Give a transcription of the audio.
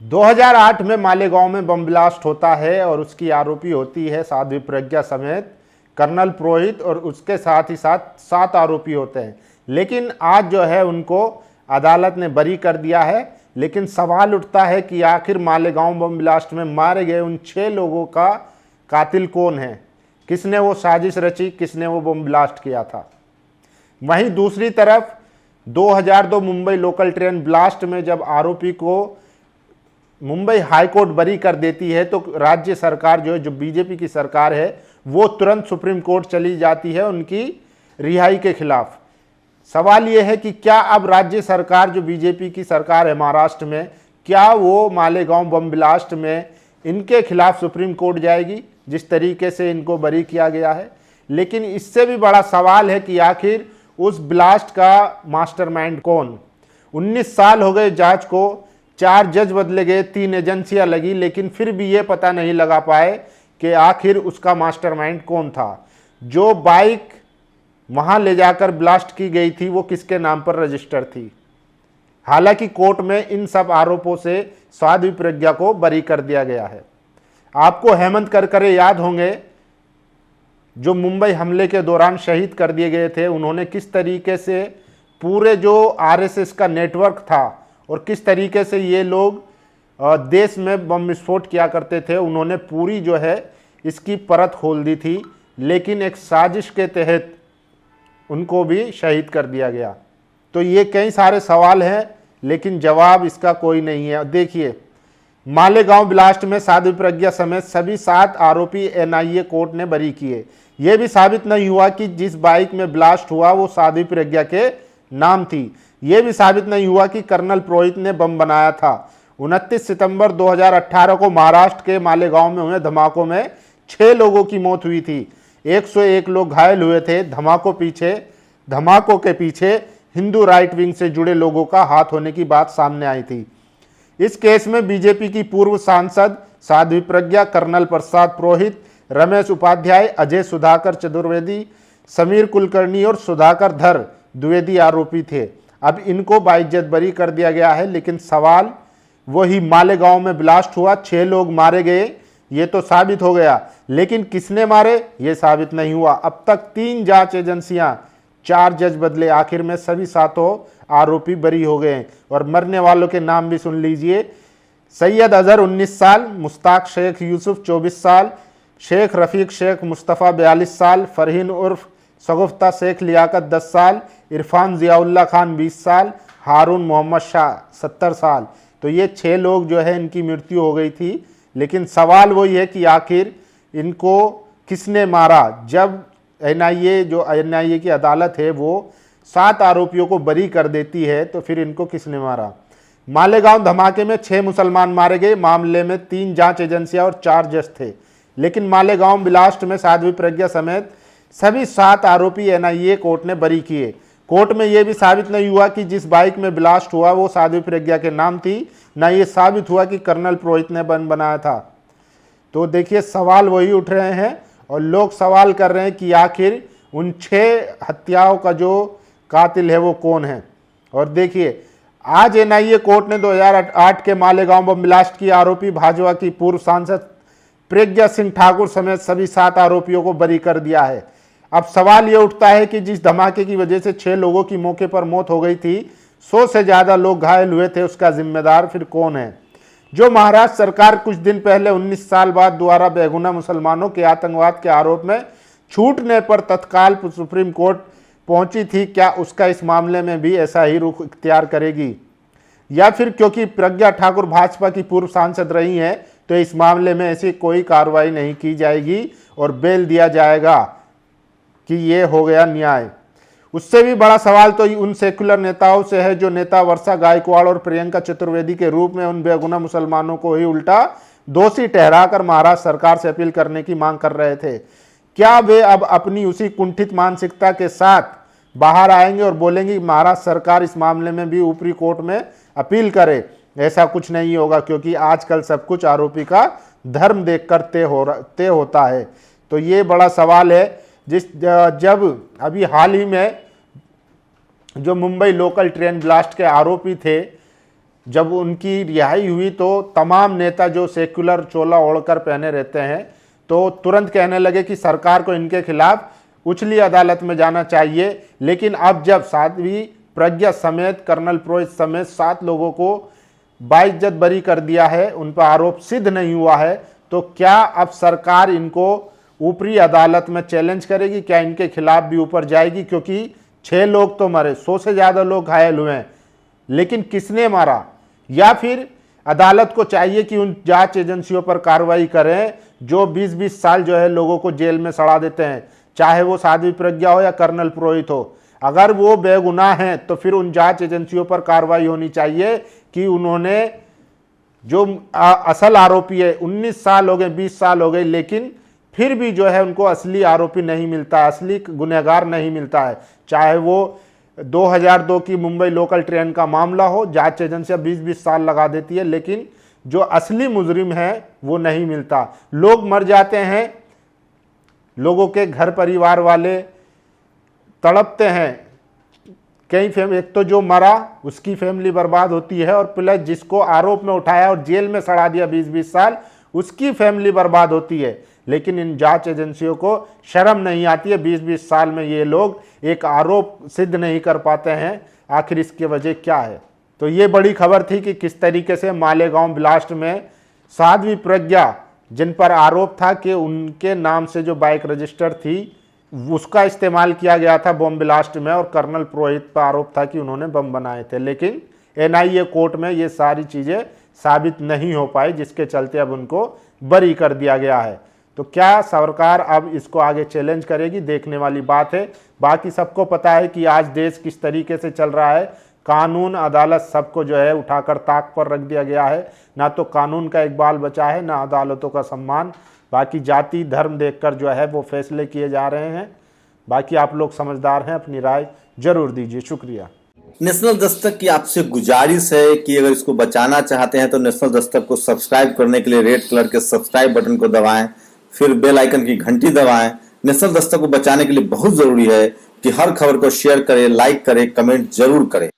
2008 में मालेगांव में bomb blast होता है और उसकी आरोपी होती है साध्वी प्रज्ञा समेत कर्नल पुरोहित, और उसके साथ ही साथ 7 आरोपी होते हैं। लेकिन आज जो है उनको अदालत ने बरी कर दिया है। लेकिन सवाल उठता है कि आखिर मालेगांव बम ब्लास्ट में मारे गए उन 6 लोगों का कातिल कौन है, किसने वो साजिश रची, किसने वो बम ब्लास्ट किया था। वहीं दूसरी तरफ 2002 मुंबई लोकल ट्रेन ब्लास्ट में जब आरोपी को मुंबई हाईकोर्ट बरी कर देती है तो राज्य सरकार जो बीजेपी की सरकार है वो तुरंत सुप्रीम कोर्ट चली जाती है उनकी रिहाई के खिलाफ। सवाल यह है कि क्या अब राज्य सरकार जो बीजेपी की सरकार है महाराष्ट्र में, क्या वो मालेगांव बम ब्लास्ट में इनके खिलाफ सुप्रीम कोर्ट जाएगी जिस तरीके से इनको बरी किया गया है। लेकिन इससे भी बड़ा सवाल है कि आखिर उस ब्लास्ट का मास्टरमाइंड कौन। 19 साल हो गए जांच को, 4 जज बदले गए, 3 एजेंसियां लगी, लेकिन फिर भी ये पता नहीं लगा पाए कि आखिर उसका मास्टरमाइंड कौन था। जो बाइक वहां ले जाकर ब्लास्ट की गई थी वो किसके नाम पर रजिस्टर थी। हालांकि कोर्ट में इन सब आरोपों से साध्वी प्रज्ञा को बरी कर दिया गया है। आपको हेमंत करकरे याद होंगे, जो मुंबई हमले के दौरान शहीद कर दिए गए थे। उन्होंने किस तरीके से पूरे जो आरएसएस का नेटवर्क था और किस तरीके से ये लोग देश में बम विस्फोट किया करते थे, उन्होंने पूरी जो है इसकी परत खोल दी थी। लेकिन एक साजिश के तहत उनको भी शहीद कर दिया गया। तो ये कई सारे सवाल हैं लेकिन जवाब इसका कोई नहीं है। देखिए, मालेगांव ब्लास्ट में साध्वी प्रज्ञा समेत सभी 7 आरोपी एनआईए कोर्ट ने बरी किए। यह भी साबित नहीं हुआ कि जिस बाइक में ब्लास्ट हुआ वो साध्वी प्रज्ञा के नाम थी। यह भी साबित नहीं हुआ कि कर्नल पुरोहित ने बम बनाया था। 29 सितंबर 2018 को महाराष्ट्र के मालेगांव में हुए धमाकों में 6 लोगों की मौत हुई थी। 101 लोग घायल हुए थे। धमाकों के पीछे हिंदू राइट विंग से जुड़े लोगों का हाथ होने की बात सामने आई थी। इस केस में बीजेपी की पूर्व सांसद साध्वी प्रज्ञा, कर्नल प्रसाद पुरोहित, रमेश उपाध्याय, अजय सुधाकर चतुर्वेदी, समीर कुलकर्णी और सुधाकर धर द्विवेदी आरोपी थे। अब इनको बाइज्जत बरी कर दिया गया है। लेकिन सवाल वही, मालेगांव में ब्लास्ट हुआ, 6 लोग मारे गए, ये तो साबित हो गया, लेकिन किसने मारे ये साबित नहीं हुआ। अब तक 3 जांच एजेंसियां, 4 जज बदले, आखिर में सभी 7 आरोपी बरी हो गए। और मरने वालों के नाम भी सुन लीजिए। सैयद अजहर 19 साल, मुश्ताक शेख यूसुफ 24 साल, शेख रफीक शेख मुस्तफ़ा 42 साल, फरहीन उर्फ शगुफ्ता शेख लियाकत 10 साल, इरफान जियाउल्ला खान 20 साल, हारून मोहम्मद शाह 70 साल। तो ये 6 लोग जो है इनकी मृत्यु हो गई थी। लेकिन सवाल वही है कि आखिर इनको किसने मारा। जब एनआईए की अदालत है वो 7 आरोपियों को बरी कर देती है तो फिर इनको किसने मारा। मालेगांव धमाके में 6 मुसलमान मारे गए। मामले में 3 जांच एजेंसियां और 4 जज थे। लेकिन मालेगांव ब्लास्ट में साध्वी प्रज्ञा समेत सभी 7 आरोपी एनआईए कोर्ट ने बरी किए। कोर्ट में यह भी साबित नहीं हुआ कि जिस बाइक में ब्लास्ट हुआ वो साध्वी प्रज्ञा के नाम थी, न ये साबित हुआ कि कर्नल पुरोहित ने बम बनाया था। तो देखिए, सवाल वही उठ रहे हैं और लोग सवाल कर रहे हैं कि आखिर उन 6 हत्याओं का जो कातिल है वो कौन है। और देखिए, आज एनआईए कोर्ट ने 2008 के मालेगांव बम ब्लास्ट की आरोपी भाजपा की पूर्व सांसद प्रज्ञा सिंह ठाकुर समेत सभी 7 आरोपियों को बरी कर दिया है। अब सवाल ये उठता है कि जिस धमाके की वजह से 6 लोगों की मौके पर मौत हो गई थी, 100 से ज्यादा लोग घायल हुए थे, उसका जिम्मेदार फिर कौन है। जो महाराष्ट्र सरकार कुछ दिन पहले 19 साल बाद दोबारा बेगुनाह मुसलमानों के आतंकवाद के आरोप में छूटने पर तत्काल सुप्रीम कोर्ट पहुंची थी, क्या उसका इस मामले में भी ऐसा ही रुख इख्तियार करेगी, या फिर क्योंकि प्रज्ञा ठाकुर भाजपा की पूर्व सांसद रही हैं तो इस मामले में ऐसी कोई कार्रवाई नहीं की जाएगी और बेल दिया जाएगा कि ये हो गया न्याय। उससे भी बड़ा सवाल तो उन सेक्युलर नेताओं से है जो नेता वर्षा गायकवाड़ और प्रियंका चतुर्वेदी के रूप में उन बेगुनाह मुसलमानों को ही उल्टा दोषी ठहराकर महाराष्ट्र सरकार से अपील करने की मांग कर रहे थे। क्या वे अब अपनी उसी कुंठित मानसिकता के साथ बाहर आएंगे और बोलेंगे कि महाराष्ट्र सरकार इस मामले में भी ऊपरी कोर्ट में अपील करे? ऐसा कुछ नहीं होगा, क्योंकि आजकल सब कुछ आरोपी का धर्म देखकर तय होता है। तो ये बड़ा सवाल है। जब अभी हाल ही में जो मुंबई लोकल ट्रेन ब्लास्ट के आरोपी थे जब उनकी रिहाई हुई तो तमाम नेता जो सेक्युलर चोला ओढ़कर पहने रहते हैं तो तुरंत कहने लगे कि सरकार को इनके खिलाफ उच्चली अदालत में जाना चाहिए। लेकिन अब जब साध्वी प्रज्ञा समेत कर्नल पुरोहित समेत 7 लोगों को बाइज्जत बरी कर दिया है, उन पर आरोप सिद्ध नहीं हुआ है, तो क्या अब सरकार इनको ऊपरी अदालत में चैलेंज करेगी? क्या इनके खिलाफ भी ऊपर जाएगी? क्योंकि 6 लोग तो मरे, 100 से ज़्यादा लोग घायल हुए हैं, लेकिन किसने मारा? या फिर अदालत को चाहिए कि उन जांच एजेंसियों पर कार्रवाई करें जो 20-20 साल जो है लोगों को जेल में सड़ा देते हैं, चाहे वो साध्वी प्रज्ञा हो या कर्नल पुरोहित हो। अगर वो बेगुनाह हैं तो फिर उन जांच एजेंसियों पर कार्रवाई होनी चाहिए कि उन्होंने जो असल आरोपी है, 19 साल हो गए, 20 साल हो गए, लेकिन फिर भी जो है उनको असली आरोपी नहीं मिलता, असली गुनहगार नहीं मिलता है। चाहे वो 2002 की मुंबई लोकल ट्रेन का मामला हो, जांच एजेंसियां 20-20 साल लगा देती है, लेकिन जो असली मुजरिम है वो नहीं मिलता। लोग मर जाते हैं, लोगों के घर परिवार वाले तड़पते हैं। एक तो जो मरा उसकी फैमिली बर्बाद होती है, और प्लस जिसको आरोप में उठाया और जेल में सड़ा दिया 20-20 साल, उसकी फैमिली बर्बाद होती है। लेकिन इन जांच एजेंसियों को शर्म नहीं आती है, 20-20 साल में ये लोग एक आरोप सिद्ध नहीं कर पाते हैं। आखिर इसकी वजह क्या है? तो ये बड़ी खबर थी कि किस तरीके से मालेगांव ब्लास्ट में साध्वी प्रज्ञा, जिन पर आरोप था कि उनके नाम से जो बाइक रजिस्टर थी उसका इस्तेमाल किया गया था बम ब्लास्ट में, और कर्नल पुरोहित पर आरोप था कि उन्होंने बम बनाए थे, लेकिन एनआईए कोर्ट में ये सारी चीज़ें साबित नहीं हो पाई, जिसके चलते अब उनको बरी कर दिया गया है। तो क्या सरकार अब इसको आगे चैलेंज करेगी? देखने वाली बात है। बाकी सबको पता है कि आज देश किस तरीके से चल रहा है, कानून अदालत सबको जो है उठाकर ताक पर रख दिया गया है। ना तो कानून का इकबाल बचा है, ना अदालतों का सम्मान। बाकी जाति धर्म देखकर जो है वो फैसले किए जा रहे हैं। बाकी आप लोग समझदार हैं, अपनी राय जरूर दीजिए। शुक्रिया। नेशनल दस्तक की आपसे गुजारिश है कि अगर इसको बचाना चाहते हैं तो नेशनल दस्तक को सब्सक्राइब करने के लिए रेड कलर के सब्सक्राइब बटन को दबाएं, फिर बेल आइकन की घंटी दबाएं। नेशनल दस्तक को बचाने के लिए बहुत जरूरी है कि हर खबर को शेयर करें, लाइक करें, कमेंट जरूर करें।